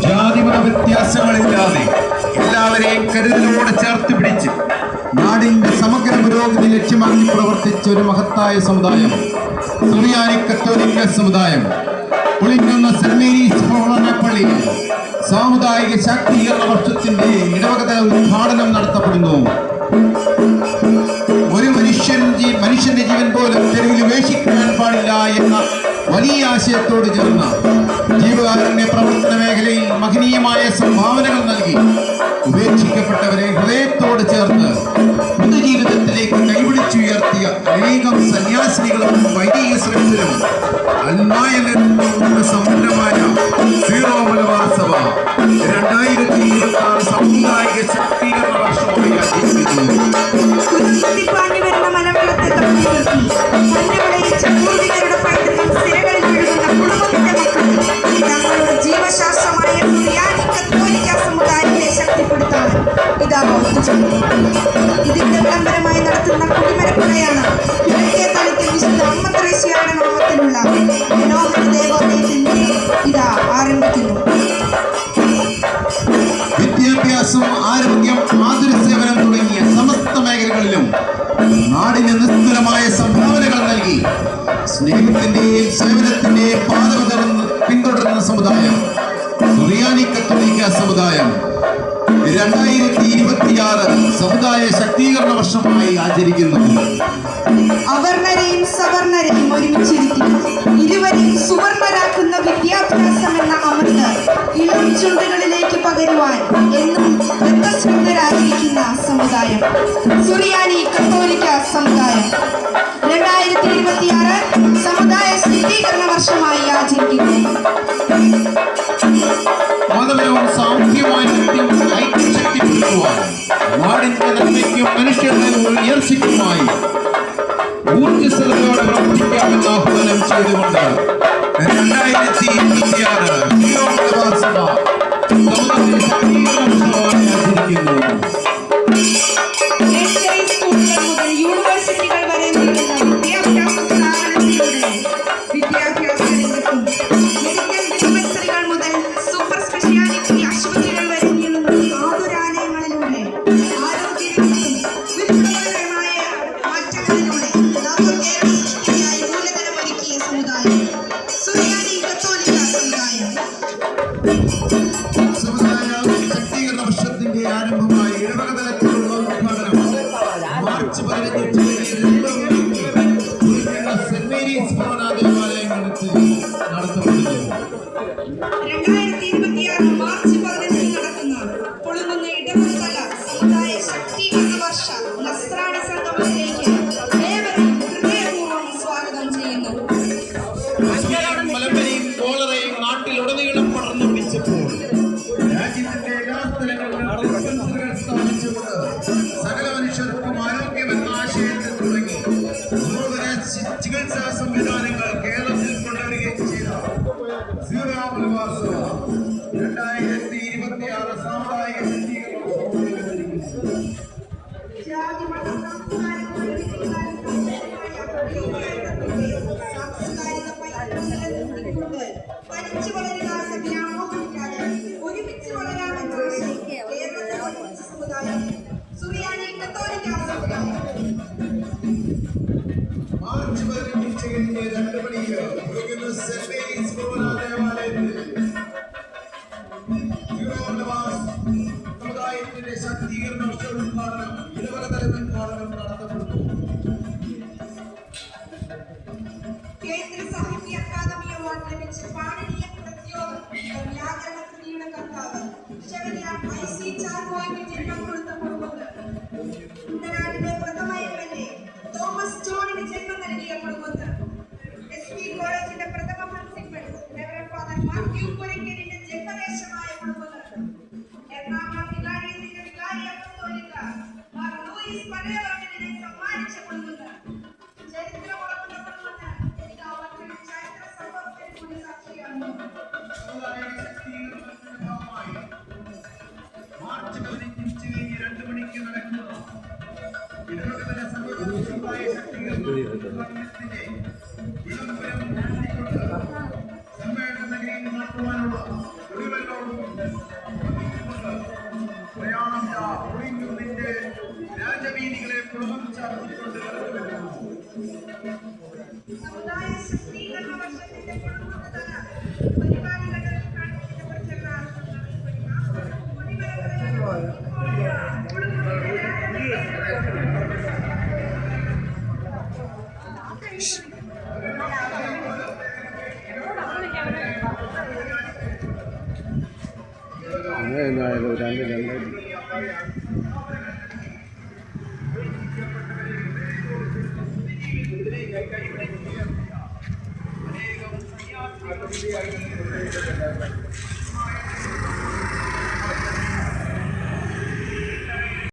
ജാതിമത വ്യത്യാസങ്ങളില്ലാതെ എല്ലാവരെയും കരുതലോടെ ചേർത്ത് പിടിച്ച് നാടിന്റെ സമഗ്ര പുരോഗതി ലക്ഷ്യമാക്കി പ്രവർത്തിച്ച ഒരു മഹത്തായ സമുദായം സുറിയാനി കത്തോലിക്ക സമുദായം. പുളിങ്ങുന്ന സെന്റ് മേരീസ് പള്ളിയിൽ സാമുദായിക ശാക്തീകരണ വർഷത്തിന്റെ ഇടവകത ഉദ്ഘാടനം നടത്തപ്പെടുന്നു. ഒരു മനുഷ്യന്റെ ജീവൻ പോലും തെരുവിൽ ഉപേക്ഷിക്കാൻ പാടില്ല എന്ന വലിയ ആശയത്തോട് ചേർന്ന് ജീവകാരുണ്യ പ്രവർത്തന മേഖലയിൽ മഹനീയമായ സംഭാവനകൾ നൽകി ഉപേക്ഷിക്കപ്പെട്ടവരെ ഹൃദയത്തോട് ചേർത്ത് പൊതുജീവിതത്തിലേക്ക് കൈപിടിച്ചുയർത്തിയ അനേകം സന്യാസിനികളും വൈദിക ശ്രേഷ്ഠരും അൽമായ നേതൃത്വം സമ്പന്നമായ സീറോ മലബാർ സഭ 2026 സാമുദായിക ശാക്തീകരണ വർഷമായി ആചരിക്കുന്നു. ഇതിന്റെ വിളംബരമായി നടത്തുന്ന കുടിമരപ്പുഴയാണ് വിശുദ്ധ അമ്മ ത്രേസ്യയുടെ നാമത്തിലുള്ള മനോഹര ദേവാലയത്തിൽ ഇതാ ആരംഭിക്കുന്നു. വിദ്യാഭ്യാസം, ആരോഗ്യം, മാതൃ സേവനം തുടങ്ങിയ സമസ്ത മേഖലകളിലും നാടിന് നിസ്തുലമായ സംഭാവനകൾ നൽകി സ്നേഹത്തിന്റെയും സേവനത്തിന്റെയും പാത പിന്തുടരുന്ന സമുദായം സുറിയാനി കത്തോലിക്ക സമുദായം 2026 സമുദായ ശാക്തീകരണ വർഷമായി ആചരിക്കുന്നു. അവർണരെയും സവർണരെയും ഒരുമിച്ചിരുത്തി ഇരുവരെയും സുവർണരാക്കുന്ന വിദ്യാഭ്യാസം എന്ന അമൃത് ഇളം ചുണ്ടുകളിലേക്ക് പകരുവാൻ എന്നും വ്യത്യസ്തരായിരിക്കുന്ന സമുദായം സുറിയാനി കത്തോലിക്ക സമുദായം 2026 സമുദായ ശാക്തീകരണ വർഷമായി ആചരിക്കുന്നു. മതപരവും സാമൂഹ്യമായും ഐക്യശക്തിപ്പെടുത്തുവാൻ നാടിന്റെ നന്മയ്ക്കും മനുഷ്യരുടെ ഉയർച്ചയ്ക്കുമായി ഊർജ്ജസ്വലതയോടെ പ്രവർത്തിക്കാമെന്ന് ആഹ്വാനം ചെയ്തുകൊണ്ട് 2026 സഭ സമുദായ ശാക്തീകരണ വർഷമായി ആചരിക്കുന്നു. യൂണിവേഴ്സിറ്റികൾ വരെ നീളുന്ന വിദ്യാഭ്യാസ സ്ഥാപനത്തിലൂടെ വിദ്യാഭ്യാസ രംഗത്തും മെഡിക്കൽ ഡിസ്പെൻസറികൾ മുതൽ സൂപ്പർ സ്പെഷ്യാലിറ്റി ആശുപത്രികൾ വരെ നീളുന്ന ആതുരാലയങ്ങളിലൂടെ ആരോഗ്യരംഗത്തും വിപ്ലവകരമായ മാറ്റങ്ങളിലൂടെ നവകേരള സൃഷ്ടിക്കായി മൂലധനമൊരുക്കിയ സമുദായം സുറിയാനി കത്തോലിക്ക സമുദായം. സമുദായ ശാക്തീകരണ വർഷത്തിന്റെ ആരംഭമായി ഇടവകതലത്തിലുള്ള ഉദ്ഘാടനം മാർച്ച് 15 സെന്റ് മേരീസ് ദേവാലയങ്ങളിൽ നടത്തപ്പെടുന്നു. 2026 മാർച്ച് 15 നടക്കുന്ന പൊളുങ്ങുന്ന ഇടവകതല സമുദായ ശാക്തീകരണ വർഷ നസ്രാണി സംഗമത്തിലേക്ക് ഏവരെയും ഹൃദയപൂർവ്വം സ്വാഗതം ചെയ്യുന്നു. മലമ്പനിയും കോളറയും നാട്ടിലുടനീളം പടർന്നു പിടിച്ചപ്പോൾ രാജ്യത്തിന്റെ എല്ലാ സ്ഥലങ്ങളിലും ഡിസ്പെൻസറികൾ സ്ഥാപിച്ചുകൊണ്ട് സകല മനുഷ്യർക്കും ആരോഗ്യമെന്ന ആശയത്തിൽ തുടങ്ങി നൂതന ചികിത്സാ സംവിധാനങ്ങൾ കേരളത്തിൽ കൊണ്ടുവരികയും ചെയ്ത സീറോ മലബാർ സഭ 2026 സാമുദായിക പഠിച്ചു വളരുകാരുടെ വ്യാമോഹിക്കാതെ ഒരുമിച്ച് വളരാമെന്ന കേരളത്തിലെ സമുദായം സുറിയാനി കത്തോലിക്ക സമുദായം. മാർച്ച് 15 2 മണിക്ക് സെന്റ് മേരീസ് ദേവാലയത്തിൽ സമുദായത്തിന്റെ ശാക്തീകരണ വർഷ ഉദ്ഘാടനം ഇടവകതല ഉദ്ഘാടനം നടത്തപ്പെടുന്നു. കേന്ദ്ര സാഹിത്യ അക്കാദമി അവാർഡ് ലഭിച്ച പാഠനീയ വ്യാകരണ കൃതിയുടെ കർത്താവ് ശബരിയാർ IC ചാക്കോയ്ക്ക് ജന്മം കൊടുത്ത കുടുംബത്ത് കുട്ടനാടിന്റെ പ്രഥമ MLA തോമസ് ജോണിന് ജന്മം നൽകിയ കുടുംബത്ത് SP കോളേജിന്റെ പ്രഥമ പ്രിൻസിപ്പൽ റെവറൻഡ് ഫാദർ മാത്യു പുരയ്ക്കലിന്റെ ജന്മദേശമായ കുടുംബത്ത് എറണാകുളം വികാരിയത്തിന്റെ വികാരി അപ്പസ്തോലിക മാർ ലൂയിസ് പനേവറമ്പിനെ സമ്മാനിച്ച കുടുംബത്ത് മാർച്ച് 15 2 മണിക്ക് നടക്കുന്ന ഇടവകതല സമുദായ ശാക്തീകരണത്തിന്റെ വിളംബരം നടത്തിക്കൊണ്ട് സമ്മേളന നഗരിയിൽ നടത്തുവാനുള്ള രണ്ട്